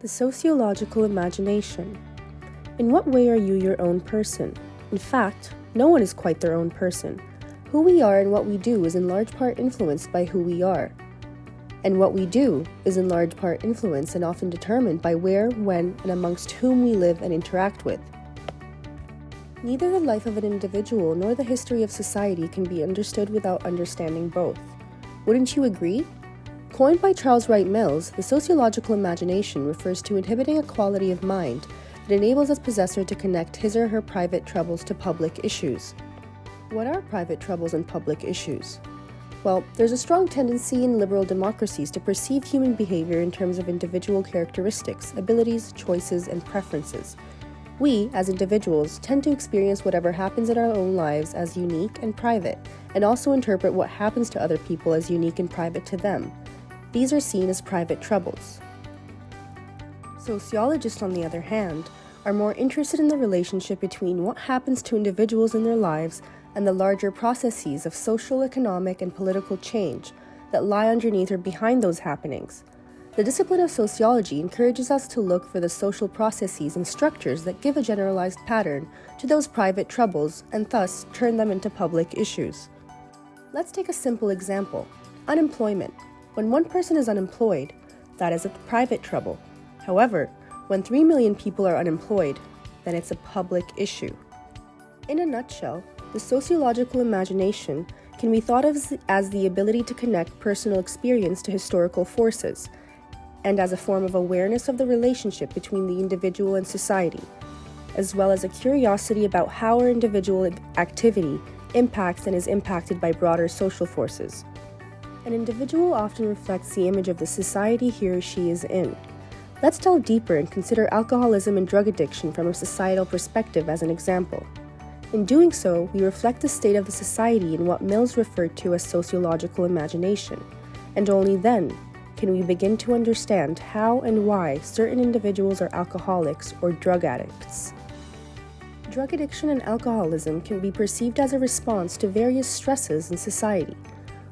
The sociological imagination. In what way are you your own person? In fact, no one is quite their own person. Who we are and what we do is in large part influenced by who we are. And what we do is in large part influenced and often determined by where, when, and amongst whom we live and interact with. Neither the life of an individual nor the history of society can be understood without understanding both. Wouldn't you agree? Coined by Charles Wright Mills, the sociological imagination refers to inhibiting a quality of mind that enables its possessor to connect his or her private troubles to public issues. What are private troubles and public issues? Well, there's a strong tendency in liberal democracies to perceive human behavior in terms of individual characteristics, abilities, choices, and preferences. We, as individuals, tend to experience whatever happens in our own lives as unique and private, and also interpret what happens to other people as unique and private to them. These are seen as private troubles. Sociologists, on the other hand, are more interested in the relationship between what happens to individuals in their lives and the larger processes of social, economic, and political change that lie underneath or behind those happenings. The discipline of sociology encourages us to look for the social processes and structures that give a generalized pattern to those private troubles and thus turn them into public issues. Let's take a simple example: unemployment. When one person is unemployed, that is a private trouble. However, when 3 million people are unemployed, then it's a public issue. In a nutshell, the sociological imagination can be thought of as the ability to connect personal experience to historical forces, and as a form of awareness of the relationship between the individual and society, as well as a curiosity about how our individual activity impacts and is impacted by broader social forces. An individual often reflects the image of the society he or she is in. Let's delve deeper and consider alcoholism and drug addiction from a societal perspective as an example. In doing so, we reflect the state of the society in what Mills referred to as sociological imagination, and only then can we begin to understand how and why certain individuals are alcoholics or drug addicts. Drug addiction and alcoholism can be perceived as a response to various stresses in society.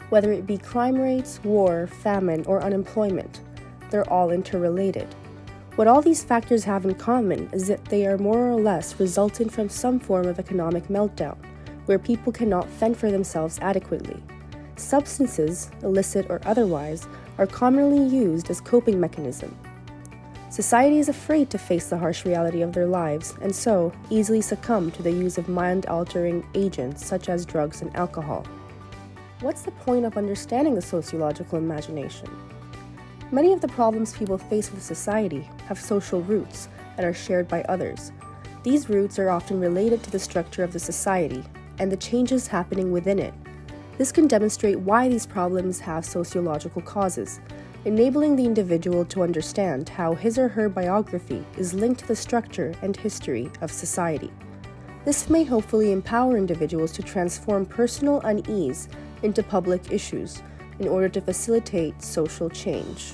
Whether it be crime rates, war, famine, or unemployment, they're all interrelated. What all these factors have in common is that they are more or less resultant from some form of economic meltdown, where people cannot fend for themselves adequately. Substances, illicit or otherwise, are commonly used as coping mechanism. Society is afraid to face the harsh reality of their lives, and so easily succumb to the use of mind-altering agents such as drugs and alcohol. What's the point of understanding the sociological imagination? Many of the problems people face with society have social roots and are shared by others. These roots are often related to the structure of the society and the changes happening within it. This can demonstrate why these problems have sociological causes, enabling the individual to understand how his or her biography is linked to the structure and history of society. This may hopefully empower individuals to transform personal unease into public issues in order to facilitate social change.